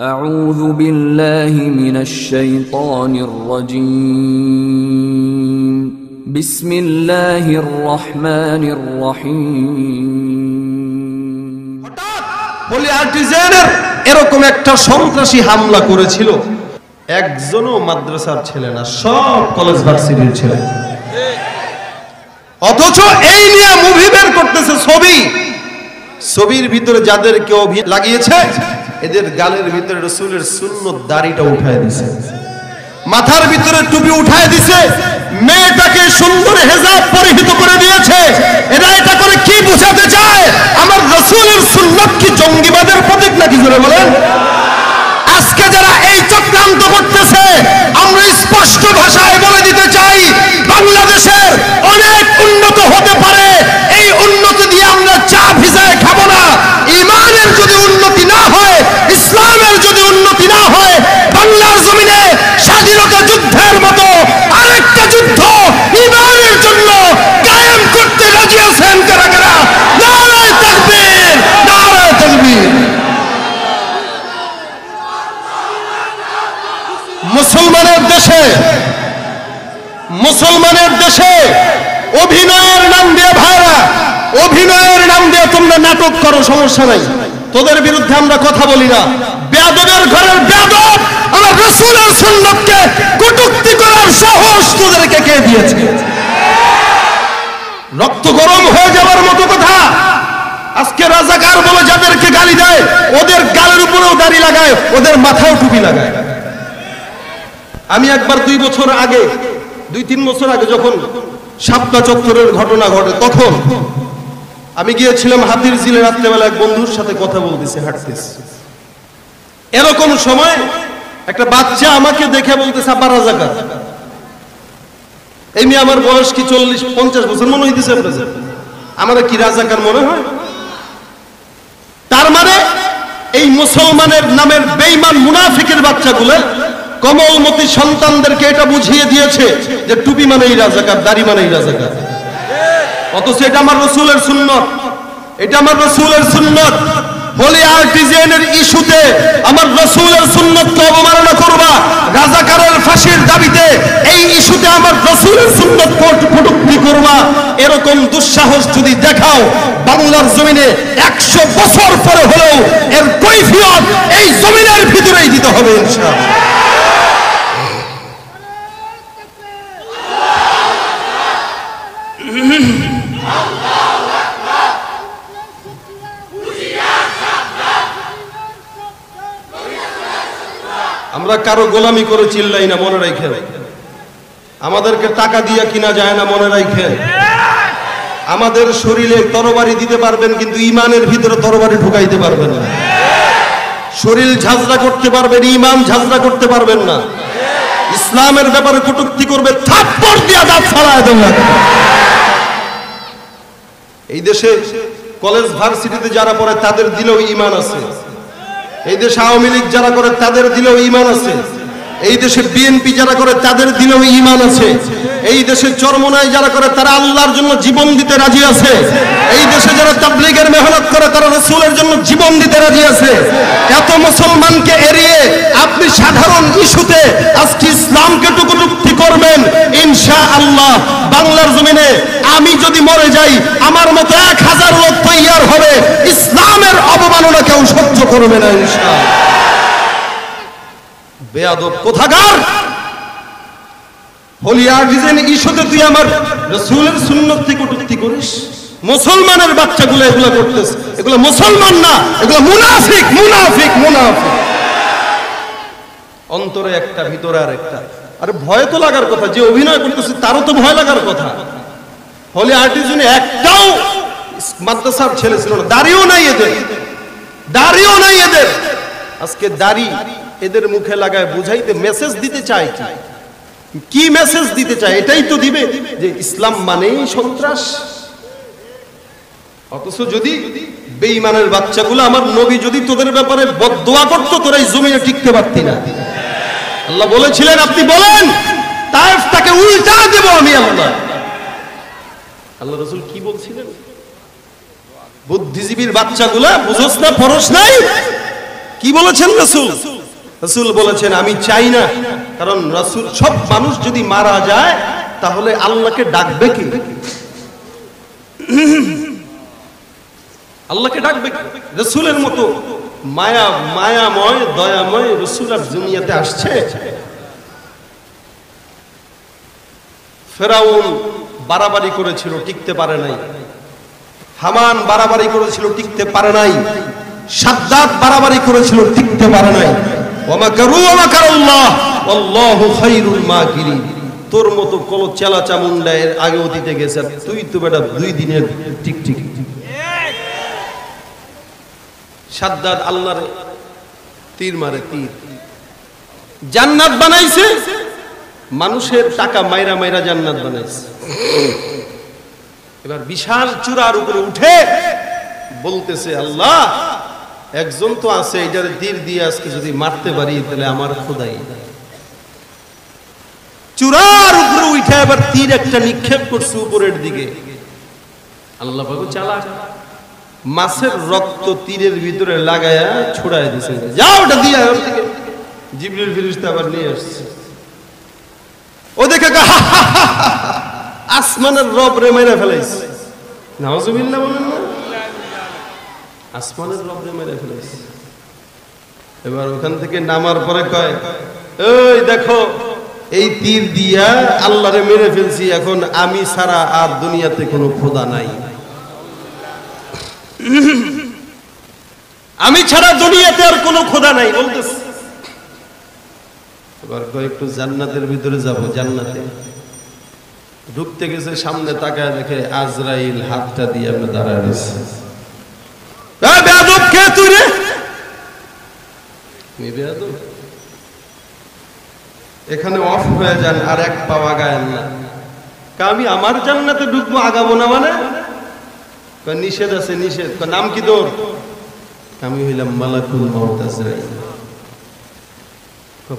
أعوذ بالله من الشيطان الرجيم بسم الله الرحمن الرحيم হোলি আর্টিজানের এরকম একটা সন্ত্রাসী হামলা করেছিল, একজনও মাদ্রাসার ছেলে না, সব কলেজ ভার্সিটির ছেলে। অথচ এই নিয়ে মুভি বের করতেছে, ছবির ভিতরে যাদেরকে লাগিয়েছে এদের গালের ভিতরে রাসূলের সুন্নত দাড়িটা উঠায় দিয়েছে, মাথার ভিতরে টুপি উঠায় দিয়েছে, মেয়েটাকে সুন্দর হেজাব পরিহিত করে দিয়েছে। এরা এটা করে কি বোঝাতে চায়? আমার রাসূলের সুন্নাত কি জঙ্গিবাদের প্রতীক নাকি? জোরে বলেন। আজকে যারা এই চক্রান্ত করতেছে, আমরা স্পষ্ট ভাষায় বলে দিতে চাই, বাংলাদেশের অনেক উন্নত হতে পারে, এই উন্নতি দিয়ে আমরা চা ভিজায় খাবো না। ইমানের যদি উন্নতি না হয়, ইসলামের যদি উন্নতি না হয়, বাংলার জমিনে স্বাধীনতা যুদ্ধের মতো আরেকটা যুদ্ধ ইমানের জন্য কায়েম করতে রাজি আছেন কারা কারা? নারায়ে তাকবীর, নারায়ে তাকবীর। মুসলমানের দেশে অভিনয়ের নাম দিয়ে ভাইরা, অভিনয়ের নাম দিয়ে তোমরা নাটক করো, সমস্যা নাই, তোদের বিরুদ্ধে আমরা কথা বলি না। বেয়াদবের ঘরের বেয়াদব আমার রাসূলের সুন্নাতকে কটূক্তি করার সাহস তোদেরকে কে দিয়েছে? রক্ত গরম হয়ে যাওয়ার মতো কথা। আজকে রাজাকার বলে যাদেরকে গালি দেয়, ওদের গালের উপরেও দাড়ি লাগায়, ওদের মাথাও টুপি লাগায়। আমি একবার 2 বছর আগে, 2-3 বছর আগে যখন শাপলা চত্বরের ঘটনা ঘটে, তখন আমি গিয়েছিলাম হাতির ঝিলে, রাত্রেবেলা এক বন্ধুর সাথে কথা বলতেছি, হাঁটতেছি। এরকম সময় একটা বাচ্চা আমাকে দেখে বলতেছে, আব্বা রাজাকার। এই মেয়ে আমার বয়স কি 40-50 বছর মনে হইতেছে আপনাদের? আমার কি রাজাকার মনে হয়? তার মানে এই মুসলমানের নামের বেঈমান মুনাফিকের বাচ্চাগুলো কমলমতি সন্তানদেরকে এটা বুঝিয়ে দিয়েছে যে টুপি মানেই রাজাকার, দাড়ি মানেই রাজাকার। অথচ এটা আমার রাসূলের সুন্নাত, এটা আমার রাসূলের সুন্নাত। হোলি আর্টিজানের ইস্যুতে আমার রাসূলের সুন্নাতকে অবমাননা করবা, রাজাকারের ফাঁসির দাবিতে এই ইস্যুতে আমার রাসূলের সুন্নাত কটূক্তি করবা, এরকম দুঃসাহস যদি দেখাও, বাংলার জমিনে 100 বছর পরে হলেও এর কৈফিয়ত এই জমিনের ভিতরেই দিতে হবে ইনশাআল্লাহ। আমরা কারো গোলামি করে চিল্লাই না, মনে রাখেন। আমাদেরকে টাকা দিয়ে কিনা যায় না, মনে রাখেন। আমাদের শরীরে তরবারি দিতে পারবেন, কিন্তু ইমানের ভিতরে তরবারি ঢুকাইতে পারবেন না। শরীর ঝাঁঝরা করতে পারবেন, ইমান ঝাঁঝরা করতে পারবেন না। ইসলামের ব্যাপারে কটূক্তি করবে, থাপ্পড় দিয়ে দাঁত ফালায় দেবেন। এই দেশে কলেজ ভার্সিটিতে যারা পড়ে তাদের দিলেও ঈমান আছে। এই দেশে আওয়ামী লীগ যারা করে তাদের দিলেও ঈমান আছে। এই দেশে বিএনপি যারা করে তাদের দিলেও ঈমান আছে। এই দেশে চরমনাই যারা করে তারা আল্লাহর জন্য জীবন দিতে রাজি আছে। এই দেশে যারা তাবলীগের মেহনত করে তারা রাসূলের জন্য জীবন দিতে রাজি আছে। এত মুসলমানকে এড়িয়ে আপনি সাধারণ ইস্যুতে আজকে ইসলামকে কটূক্তি করবেন, ইনশাআল্লাহ বাংলার জমিনে আমি যদি মরে যাই, আমার মতো 1000 লোক তৈয়ার হবে, ইসলামের অবমাননা কেউ সহ্য করবে না ইনশাআল্লাহ। বেয়াদব কোথাকার! হোলি আর্টিজান ইস্যুতে তুই আমার রাসূলের সুন্নতকে কটূক্তি করিস? মুসলমানের বাচ্চাগুলো এগুলো করতেছে, এগুলো মুসলমান না, এগুলো মুনাফিক, মুনাফিক, মুনাফিক। অন্তরে একটা, ভিতরে আর একটা। আরে ভয় তো লাগার কথা, যে অভিনয় করতেছে তারও তো ভয় লাগার কথা। হোলি আর্টিজানে একটাও মাদ্রাসার ছেলে ছিল না, দাড়িও নাই এদের, দাড়িও নাই এদের। আজকে দাড়ি এদের মুখে লাগায় বুঝাইতে মেসেজ দিতে চায়, কি মেসেজ দিতে চায়? এটাই তো দিবে যে ইসলাম মানেই সন্ত্রাস। অথচ যদি বেঈমানের বাচ্চাগুলো, আমার নবী যদি তোদের ব্যাপারে বদদোয়া করতো, তোরা এই জমিনে টিকতে পারতি না। আল্লাহ বলেছিলেন, আপনি বলেন তায়েফটাকে উল্টা দেব আমি আল্লাহ। আল্লাহ রাসূল কি বলছিলেন? বুদ্ধিজীবীর বাচ্চাগুলা বুঝোস না, পরশ নাই, কি বলেছেন রাসূল? রাসূল বলেছেন আমি চাই না, কারণ রাসূল সব মানুষ যদি মারা যায় তাহলে আল্লাহকে ডাকবে কি? আল্লাহকে ডাকবে কি? রাসূলের মতো মায়াময় দয়াময় রাসূল আর দুনিয়াতে আসছে। ফেরাউন বাড়াবাড়ি করেছিল, টিকতে পারে নাই। হামান বাড়াবাড়ি করেছিল, টিকতে পারে নাই। সাদ্দাত বাড়াবাড়ি করেছিল, টিকতে পারে নাই। ওয়া মাকারু ওয়া মাকারাল্লাহ ওয়াল্লাহু খায়রুল মাকিরিন। তোর মতো কোন চেলা চামুন্ডা এর আগে অতীতে গেছে, তুই তো বেটা 2 দিনের টিকটিক। সাদ্দাত আল্লাহর তীর মারে, তীর। জান্নাত বানাইছে, মানুষের টাকা মাইরা মাইরা জান্নাত বানাইছে। এবার বিশাল চূড়ার উপরে উঠে বলতেছে আল্লাহ একজন তো আছে, এটার তীর দিয়ে আজকে যদি মারতে পারি তাহলে আমার খোদাই। চূড়ার উপরে উঠে এবার তীর একটা নিক্ষেপ করছে উপরের দিকে। আল্লাহ পাক চালাক, মাছের রক্ত তীরের ভিতরে লাগায়া ছড়ায় দিছে, যাও ওটা দিয়ে ওর দিকে। জিবরিল ফেরেশতা আবার নিয়ে আসছে। ও দেখে আসমানের রব রে মেরে ফেলাইছে। নাউজুবিল্লাহ বলেন না, আসমানের রব রে মেরে ফেলাইছে। এবার ওখান থেকে নামার পরে কয় এই দেখো এই তীর দিয়া আল্লাহরে মেরে ফেলছি, এখন আমি ছাড়া আর দুনিয়াতে কোনো খোদা নাই। আমি ছাড়া দুনিয়াতে আর কোনো খোদা নাই বলতেছে। এবার কয় একটু জান্নাতের ভিতরে যাব। জান্নাতে ঢুকতে গেছে, সামনে তাকায় দেখে আজরাইল হাতটা দিয়ে আমরা দাঁড়ায় রয়েছে। বেয়াদব কে তুই রে? বেয়াদব, এখানে অফ হয়ে যান, আর এক পাও আগায়েন না। আমি আমার জান্নাতে ঢুকবো, আগাবো না মানে? নিষেধ আছে, নিষেধ। নাম কি তোর? আমি হইলাম মালাকুল মউত আজরাইল।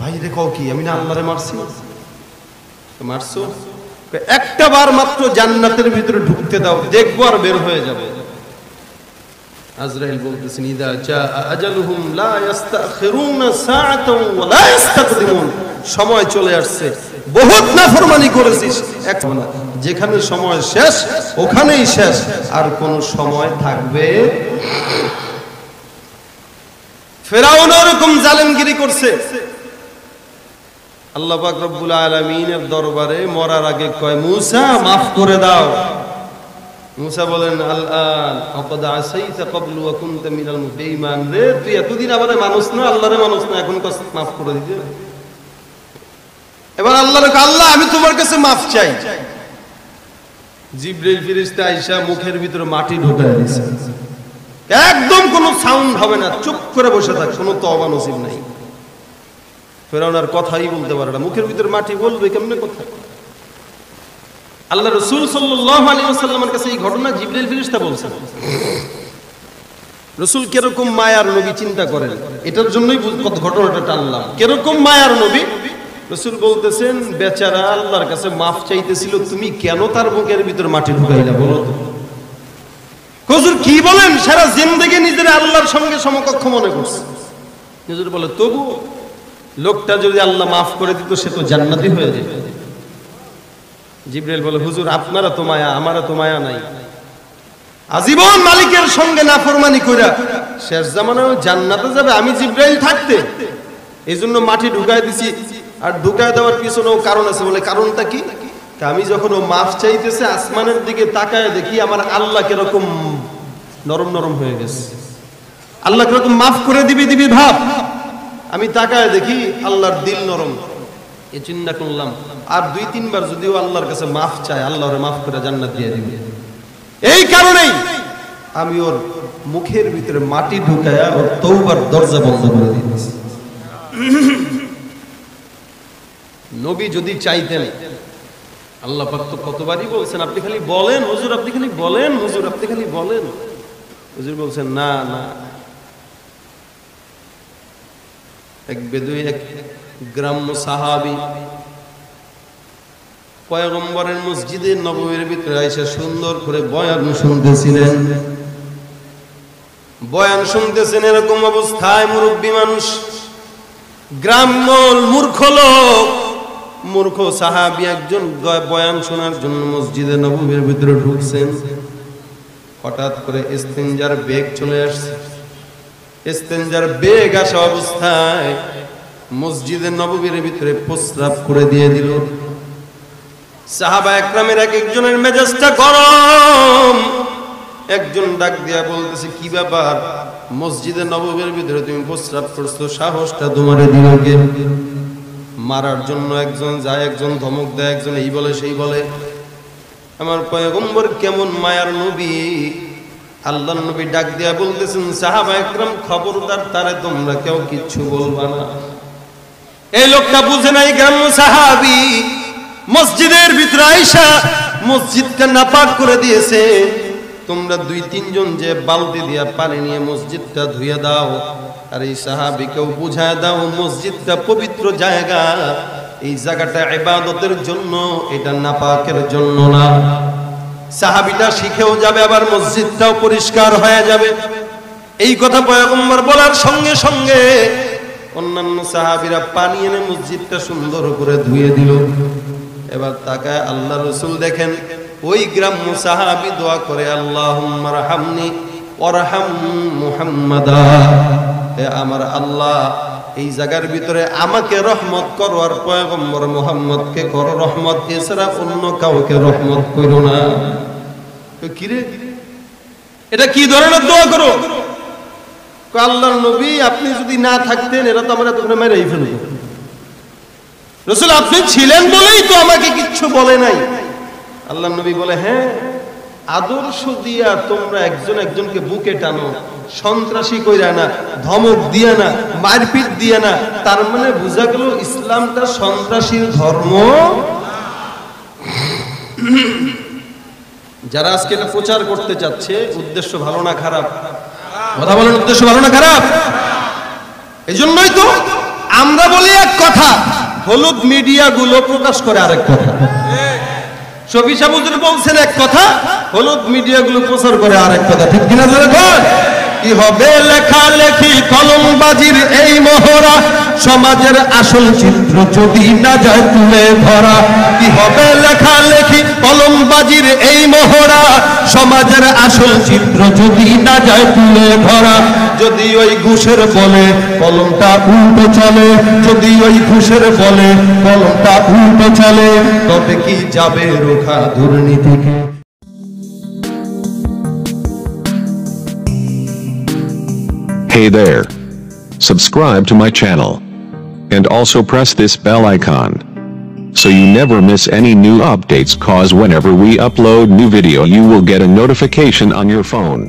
ভাই রে কও কি? আমি না আল্লাহরে মারছি। মারছো? একটা বার মাত্র জান্নাতের ভিতরে ঢুকতে দাও, দেখবো আর বের হয়ে যাবে। আজরাইল বলতেছেন ইদা জা আজালুহুম লা ইস্তাখিরুনা সাআতাও ওয়া লা ইস্তাকদিমুন। সময় চলে আসছে, বহুত নাফরমানি করেছিস, এখন যেখানে সময় শেষ ওখানেই শেষ, আর কোন সময় থাকবে। ফেরাউন এরকম জালেমগিরি করছে। আল্লাহ পাক রব্বুল আলামিনের দরবারে মরার আগে কয় মূসা মাফ করে দাও। মূসা বলেন আলআন আকাদ আসাইতা ক্বাবলু ওয়া কুনতা মিনাল বেঈমান। রে তুই এতদিন আমারে মানুষ না, আল্লাহরে মানুষ না, এখন কস মাফ করে দিতে। এবার আল্লাহর কয় আল্লাহ আমি তোমার কাছে মাফ চাই। জিবরাইল ফেরেশতা আয়েশা মুখের ভিতরে মাটি ঢোকায় দিয়েছে, একদম কোনো সাউন্ড হবে না, চুপ করে বসে থাক, কোনো তওবা নসিব নাই। ফেরাউন আর কথাই বলতে পারে না, মুখের ভিতরে মাটি, বলবে কেমনে কথা? আল্লাহ রাসূল সাল্লাল্লাহু আলাইহি ওয়াসাল্লামের কাছে এই ঘটনা জিবরাইল ফেরেশতা বলছেন। রাসূল কিরকম মায়ার নবী চিন্তা করেন, এটার জন্যই ঘটনাটা টানলাম। কিরকম মায়ার নবী? রাসূল বলতেছেন বেচারা আল্লাহর কাছে মাফ চাইতেছিল, তুমি কেন তার বুকের ভিতর মাটি ঢুকাইলা বলো তো? হুজুর কি বলেন? সারা জিন্দেগি নিজের আল্লাহর সঙ্গে সমকক্ষ মনে করছে। হুজুর বলে তবু লোকটা যদি আল্লাহ মাফ করে দিত সে তো জান্নাতি হয়ে যেত। জিবরাইল বলে হুজুর আপনারা তো মায়া, আমারা তো মায়া নাই। আজীবন মালিকের সঙ্গে নাফরমানি কইরা শেষ জামানায় জান্নাতে যাবে আমি জিবরাইল থাকতে, এইজন্য মাটি ঢুকায় দিছি। আর ঢুকায় দেওয়ার পিছনেও কারণ আছে। বলে কারণটা কি? আমি যখন ও মাফ চাইতেছে আসমানের দিকে তাকায় দেখি আমার আল্লাহ কিরকম নরম নরম হয়ে গেছে, আল্লাহ কিরকম মাফ করে দিবি দিবি ভাব। আমি তাকায় দেখি আল্লাহর দিল নরম। এই চিন্তা করলাম আর 2-3 বার যদিও আল্লাহর কাছে মাফ চায়, আল্লাহরে মাফ করে জান্নাত দিয়ে দিবে। এই কারণেই আমি ওর মুখের ভিতরে মাটি ঢুকায়া ওর তওবার দরজা বন্ধ করে দিয়েছি। নবী যদি চাইতেন, আল্লাহ পাক তো কতবারই বলছেন আপনি খালি বলেন হুজুর, আপনি খালি বলেন হুজুর, আপনি খালি বলেন। হুজুর বলছেন না না। এক বেদুইন, এক গ্রাম্য সাহাবী পয়গম্বরের মসজিদে নববীর ভিতরে আইসা সুন্দর করে বয়ান শুনতেছিলেন। বয়ান শুনতেছেন, এরকম অবস্থায় মুরব্বী মানুষ গ্রাম্যল মূর্খ লোক, মূর্খ সাহাবী একজন বয়ান শোনার জন্য মসজিদে নববীর ভিতরে ঢুকছেন। হঠাৎ করে ইস্তেঞ্জার বেগ চলে আসছে। ইস্তেঞ্জার বেগ আসা অবস্থায় মসজিদে নববীর ভিতরে প্রস্রাব করে দিয়ে দিল। সাহাবা একরামের এক একজনের মেজাজটা গরম। একজন ডাক দিয়া বলতেছে, কি ব্যাপার, মসজিদে নববীর ভিতরে তুমি প্রস্রাব করছো, সাহসটা তোমারে দিল কে? মারার জন্য একজন যায়, একজন ধমক দেয়, একজন এই বলে সেই বলে। আমার পয়গম্বর কেমন মায়ার নবী, আল্লাহর নবী ডাক দিয়া বলতেছেন, সাহাবা একরাম খবরদার, তারে তোমরা কেউ কিচ্ছু বলবা না। এই লোকটা বুঝে নাই গ্রাম্য সাহাবী মসজিদের ভিতরে আইসা মসজিদটা নাপাক করে দিয়েছে। তোমরা 2-3 জন যে বালতি দিয়া পানি নিয়ে মসজিদটা ধুয়ে দাও, আর এই সাহাবীকেও বুঝায় দাও মসজিদটা পবিত্র জায়গা, এই জায়গাটা ইবাদতের জন্য, এটা নাপাকের জন্য না। সাহাবীটা শিখেও যাবে, আবার মসজিদটাও পরিষ্কার হয়ে যাবে। এই কথা পয়গম্বর বলার সঙ্গে সঙ্গে অন্যান্য সাহাবীরা পানি এনে মসজিদটা সুন্দর করে ধুয়ে দিল। এবার তাকায় আল্লাহ রাসূল দেখেন ওই গ্রাম্য সাহাবী দোয়া করে, আল্লাহুম্মা রহামনি ওয়ারহাম মুহাম্মাদা, হে আমার আল্লাহ এই জায়গার ভিতরে আমাকে রহমত করো আর পয়গম্বর মুহাম্মদকে করো রহমত, এছাড়া অন্য কাউকে রহমত করো না। কি রে, এটা কি ধরনের দোয়া করো? আল্লাহর নবী আপনি যদি না থাকতেন এরা তো আমরা তখন মেরেই ফেলব। রাসূল আপনি ছিলেন বলেই তো আমাকে কিচ্ছু বলে নাই। আল্লাহর নবী বলে, হ্যাঁ, আদর্শ দিয়া তোমরা একজন একজনকে বুকে টানো, সন্ত্রাসী কইরা না, ধমক দিয়া না, মারপিট দিয়া না, তার মানে বোঝা গেল ইসলামটা সন্ত্রাসীর ধর্ম। যারা আজকে এটা প্রচার করতে চাচ্ছে, উদ্দেশ্য ভালো না খারাপ? কথা বলেন, উদ্দেশ্য ভালো না খারাপ? এই জন্যই তো আমরা বলি এক কথা, হলুদ মিডিয়া গুলো প্রকাশ করে আরেক কথা। শফি সাহেব হুজুর বলছেন এক কথা, হলুদ মিডিয়া গুলো প্রচার করে আরেক কথা। ঠিক কিনা? কি হবে লেখালেখি কলমবাজির এই মহড়া, সমাজের আসল চিত্র যদি না যায় তুলে ধরা। কি হবে লেখালেখি কলমবাজির এই মহড়া, সমাজের আসল চিত্র যদি না যায় তুলে ধরা। যদি ওই ঘুষের বলে কলমটা উল্টো চলে, যদি ওই ঘুষের বলে কলমটা উল্টো চলে, তবে কি যাবে রোখা দুর্নীতিকে? Hey there. Subscribe to my channel. And also press this bell icon, so you never miss any new updates, cause whenever we upload new video you will get a notification on your phone.